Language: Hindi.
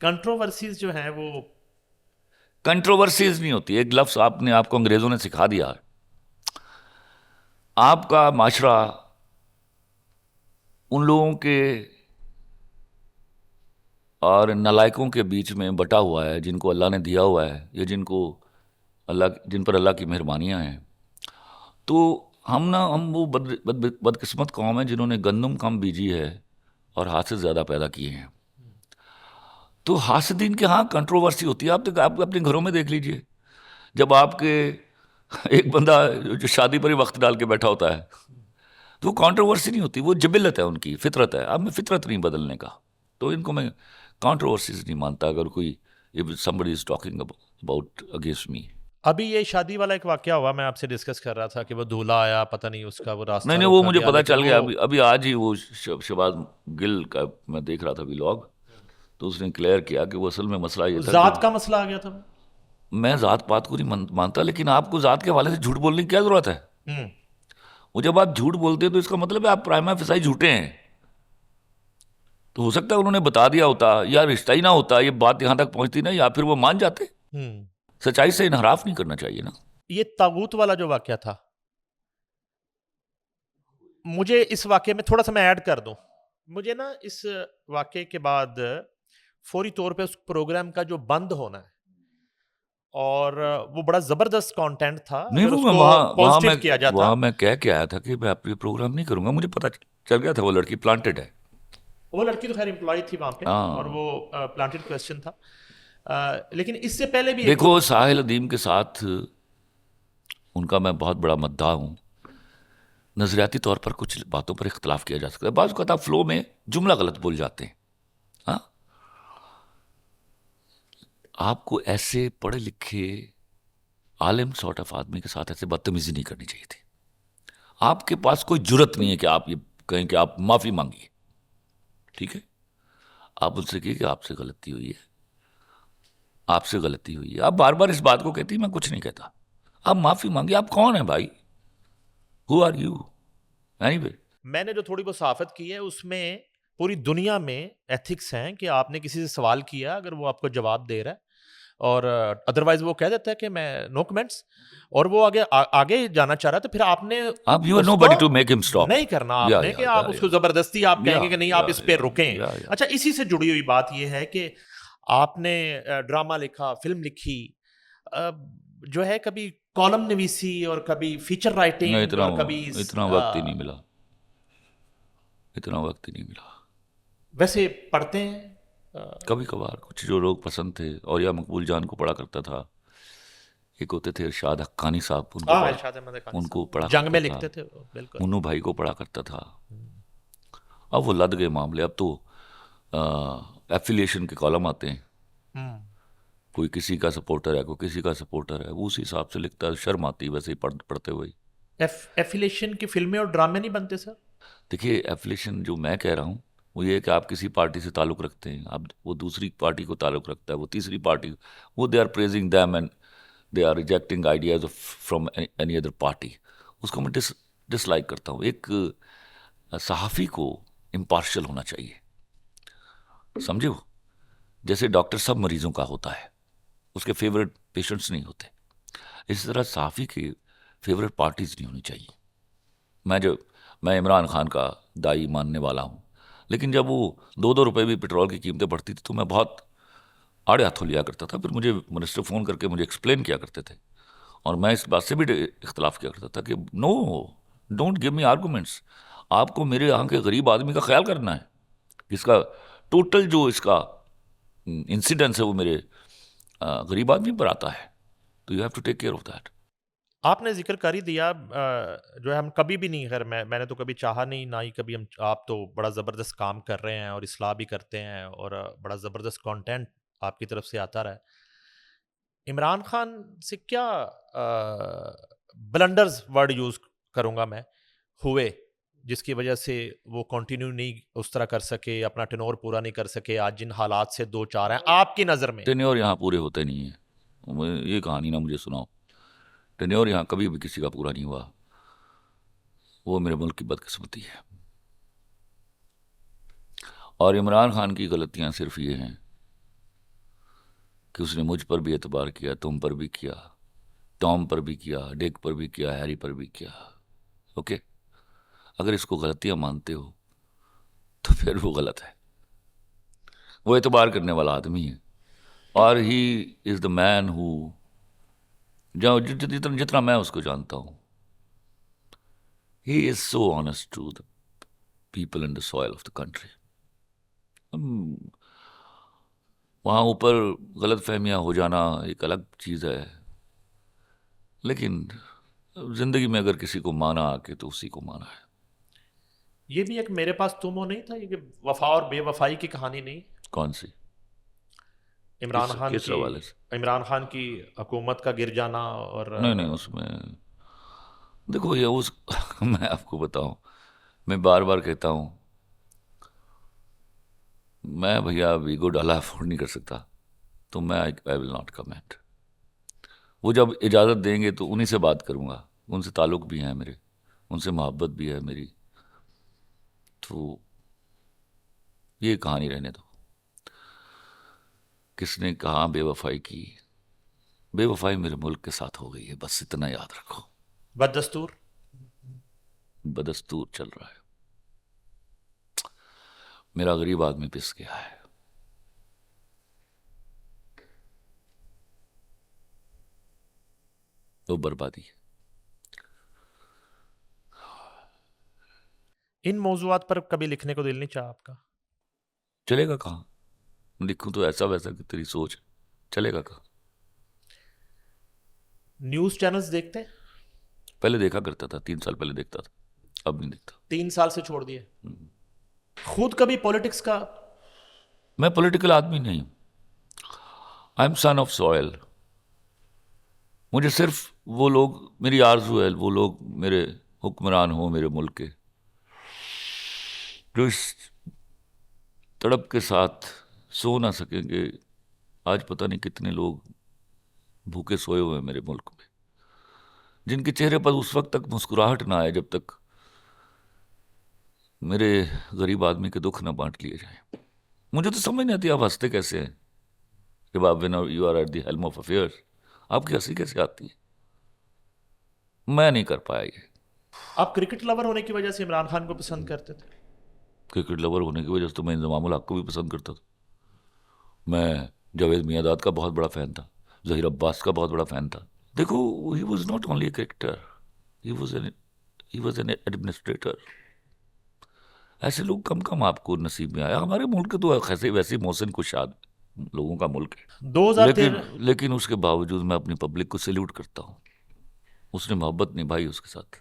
कंट्रोवर्सीज जो हैं वो कंट्रोवर्सीज नहीं होती, एक लफ्ज़ आपको अंग्रेज़ों ने सिखा दिया है। आपका माशरा उन लोगों के और नालायकों के बीच में बटा हुआ है जिनको अल्लाह ने दिया हुआ है, या जिन पर अल्लाह की मेहरबानियां हैं। तो हम वो बदकिस्मत कौम है जिन्होंने गंदम कम बीजी है और हासिल ज़्यादा पैदा किए हैं। तो हासिदीन के यहाँ कंट्रोवर्सी होती है। आप अपने घरों में देख लीजिए, जब आपके एक बंदा जो शादी पर ही वक्त डाल के बैठा होता है, तो वो कंट्रोवर्सी नहीं होती, वो जबिलत है, उनकी फितरत है। अब मैं फितरत नहीं बदलने का, तो इनको मैं कंट्रोवर्सीज नहीं मानता। अगर कोई if somebody is talking about against me। अभी ये शादी वाला एक वाकया हुआ, मैं आपसे डिस्कस कर रहा था कि वो दूल्हा आया, पता नहीं उसका वो नहीं रास्ता नहीं, वो रोका मुझे गया, पता लेकिन चल वो गया। अभी अभी आज ही वो शहबाज गिल का मैं देख रहा था व्लॉग, तो उसने क्लियर किया कि वो असल में मसला ये था कि जात का मसला आ गया था। मैं जात पात को नहीं मानता, लेकिन आपको जात के हवाले से झूठ बोलने की क्या जरूरत है? हम्म। वो जब आप झूठ बोलते हैं तो इसका मतलब है आप प्राइमा फेसाई झूठे हैं। तो हो सकता है उन्होंने बता दिया होता, या रिश्ता ही ना होता, ये बात यहाँ तक पहुंचती ना, या फिर वो मान जाते। हम्म। सच्चाई से इनहराफ नहीं करना चाहिए ना। ये तागूत वाला जो वाकया था, मुझे इस वाकये में थोड़ा सा मैं ऐड कर दूं। मुझे ना इस वाकये के बाद फौरी तौर पे उस प्रोग्राम का जो बंद होना है, और वो बड़ा जबरदस्त कंटेंट था, नहीं, अगर वो मैं उसको पॉजिटिव किया जाता। वहां मैं कह के आया था कि मैं आप ये प्रोग्राम नहीं करूंगा। मुझे पता चल गया था वो लड़की प्लांटेड है। वो लड़की तो खैर एम्प्लॉय थी वहां पे, और हाँ, वो प्लांटेड क्वेश्चन था। लेकिन इससे पहले भी एक देखो साहिल अदीम के साथ उनका मैं बहुत बड़ा मद्दाह हूँ। नजरियाती तौर पर कुछ बातों पर इख्तलाफ किया जा सकता है, बाज़ अवत आप फ्लो में जुमला गलत बोल जाते हैं। हाँ, आपको ऐसे पढ़े लिखे आलिम सॉर्ट ऑफ आदमी के साथ ऐसे बदतमीजी नहीं करनी चाहिए थी। आपके पास कोई जुर्रत नहीं है कि आप ये कहें कि आप माफ़ी मांगिए। ठीक है, आप उनसे कहिए कि आपसे गलती हुई है, आपसे गलती हुई है। आप बार बार इस बात को कहती, मैं कुछ नहीं कहता। आप माफ़ी मांगिए। आप कौन है भाई? Who are you anyway? मैंने जो थोड़ी बहुत सहाफत की है उसमें पूरी दुनिया में एथिक्स हैं कि आपने किसी से सवाल किया, अगर वो आपको जवाब दे रहा है, और अदरवाइज वो कह देता है कि मैं नो कमेंट्स, और वो आगे जाना चाह रहा है, तो फिर आपने आप यू आर नो उसको बडी टू मेक हिम स्टॉप। नहीं करना, या आपने या कि या आप उसको जबरदस्ती आप या कहेंगे कि नहीं या आप इस पे या रुकें। या या अच्छा, इसी से जुड़ी हुई बात यह है कि आपने ड्रामा लिखा, फिल्म लिखी, अ, जो है कभी कॉलम नवीसी और कभी फीचर नहीं, राइटिंग और कभी इतना वक्त ही नहीं मिला। इतना वक्त ही नहीं मिला। वैसे पढ़ते हैं। कभी कभार कुछ जो लोग पसंद थे, और या मकबूल जान को पढ़ा करता था। एक होते थे इरशाद हक्कानी साहब, हाँ, इरशाद अहमद खानी उनको साहब पढ़ा जंग करता में था। लिखते थे वो, बिल्कुल। मुन्नू भाई को पढ़ा करता था। अब वो लद गए मामले। अब तो एफिलिएशन के कॉलम आते हैं। हम्म। कोई किसी का सपोर्टर है, कोई किसी का सपोर्टर है, वो उसी हिसाब से लिखता है। शर्म आती है वैसे ही पढ़ते हुए। एफिलेशन की फिल्में और ड्रामे नहीं बनते सर? देखिए, एफिलिएशन जो मैं कह रहा हूँ वो ये है कि आप किसी पार्टी से ताल्लुक़ रखते हैं, आप वो दूसरी पार्टी को ताल्लुक़ रखता है, वो तीसरी पार्टी, वो they are praising them and they are rejecting ideas from any other party. उसको मैं डिसलाइक करता हूँ। एक सहाफ़ी को इम्पार्शल होना चाहिए, समझे हो? जैसे डॉक्टर सब मरीजों का होता है, उसके फेवरेट पेशेंट्स नहीं होते, इसी तरह सहाफ़ी की फेवरेट पार्टीज नहीं होनी चाहिए। मैं इमरान खान का दाई मानने वाला हूँ, लेकिन जब वो 2-2 रुपए भी पेट्रोल की कीमतें बढ़ती थी तो मैं बहुत आड़े हाथों लिया करता था। फिर मुझे मिनिस्टर फ़ोन करके मुझे एक्सप्लेन किया करते थे, और मैं इस बात से भी इख्तलाफ किया करता था कि no, don't give me arguments. आपको मेरे यहाँ के गरीब आदमी का ख्याल करना है, इसका टोटल जो इसका इंसिडेंस है वो मेरे गरीब आदमी पर आता है। तो you have to take care of that. आपने जिक्र कर ही दिया, जो है हम कभी भी नहीं, खैर मैंने तो कभी चाहा नहीं, ना ही कभी हम, आप तो बड़ा ज़बरदस्त काम कर रहे हैं और इस्लाह भी करते हैं, और बड़ा ज़बरदस्त कंटेंट आपकी तरफ से आता रहा है। इमरान खान से क्या ब्लंडर्स वर्ड यूज़ करूँगा मैं, हुए, जिसकी वजह से वो कंटिन्यू नहीं उस तरह कर सके, अपना टेन्योर पूरा नहीं कर सके, आज जिन हालात से दो चार हैं आपकी नज़र में? टेन्योर यहाँ पूरे होते नहीं है। ये कहानी ना मुझे सुनाओ। टेन्योर यहाँ कभी भी किसी का पूरा नहीं हुआ। वो मेरे मुल्क की बदकिस्मती है। और इमरान खान की गलतियाँ सिर्फ ये हैं कि उसने मुझ पर भी एतबार किया, तुम पर भी किया, टॉम पर भी किया, डिक पर भी किया, हैरी पर भी किया। ओके, अगर इसको गलतियां मानते हो तो फिर वो गलत है। वो एतबार करने वाला आदमी है, और he is the man who, जो जितना जितना मैं उसको जानता हूं, he is so honest to the people in the soil of the country. वहाँ ऊपर गलत फहमियाँ हो जाना एक अलग चीज़ है, लेकिन जिंदगी में अगर किसी को माना आके तो उसी को माना है। ये भी एक मेरे पास तुम हो नहीं था, ये कि वफा और बेवफाई की कहानी नहीं? कौन सी? इमरान खान किस की, हवाले से? इमरान खान की हुकूमत का गिर जाना और नहीं नहीं, उसमें देखो ये उस मैं आपको बताऊं, मैं बार बार कहता हूं, मैं भैया वीगो डाला अफोर्ड नहीं कर सकता, तो मैं आई विल नॉट कमेंट। वो जब इजाज़त देंगे तो उन्हीं से बात करूंगा, उनसे ताल्लुक़ भी है मेरे, उनसे मोहब्बत भी है मेरी, तो ये कहानी रहने दो। किसने कहाँ बेवफाई की? बेवफाई मेरे मुल्क के साथ हो गई है, बस इतना याद रखो। बददस्तूर। बदस्तूर चल रहा है, मेरा गरीब आदमी पिस गया है। वो बर्बादी है। इन मौजुआत पर कभी लिखने को दिल नहीं चाहा आपका? चलेगा कहाँ? लिखूं तो ऐसा वैसा कि तेरी सोच है। चलेगा कहाँ? न्यूज़ चैनल्स देखते हैं? पहले देखा करता था, 3 साल पहले देखता था, अब नहीं देखता। 3 साल से छोड़ दिए? खुद कभी पॉलिटिक्स का? मैं पॉलिटिकल आदमी नहीं, I am son of soil. मुझे सिर्फ वो लोग, मेरी आरजू है वो लोग मेरे हुक्मरान हो मेरे मुल्क के, जो इस तड़प के साथ सो ना सकेंगे। आज पता नहीं कितने लोग भूखे सोए हुए हैं मेरे मुल्क में, जिनके चेहरे पर उस वक्त तक मुस्कुराहट ना आए जब तक मेरे गरीब आदमी के दुख ना बांट लिए जाए। मुझे तो समझ नहीं आती आप हंसते कैसे हैं जब आप you are at the helm of affairs. आपकी हंसी कैसे आती है? मैं नहीं कर पाया ये। आप क्रिकेट लवर होने की वजह से इमरान खान को पसंद करते थे? क्रिकेट लवर होने की वजह से तो मैं इंजमामुल हक को भी पसंद करता था। मैं जावेद मियांदाद का बहुत बड़ा फ़ैन था, ज़हीर अब्बास का बहुत बड़ा फ़ैन था। देखो, he was not only a cricketer, he was an administrator. ऐसे लोग कम कम आपको नसीब में आया। हमारे मुल्क के तो ऐसे वैसे मोहसिन कुशाद लोगों का मुल्क है, लेकिन 2013। लेकिन उसके बावजूद मैं अपनी पब्लिक को सैल्यूट करता हूँ। उसने मोहब्बत निभाई उसके साथ।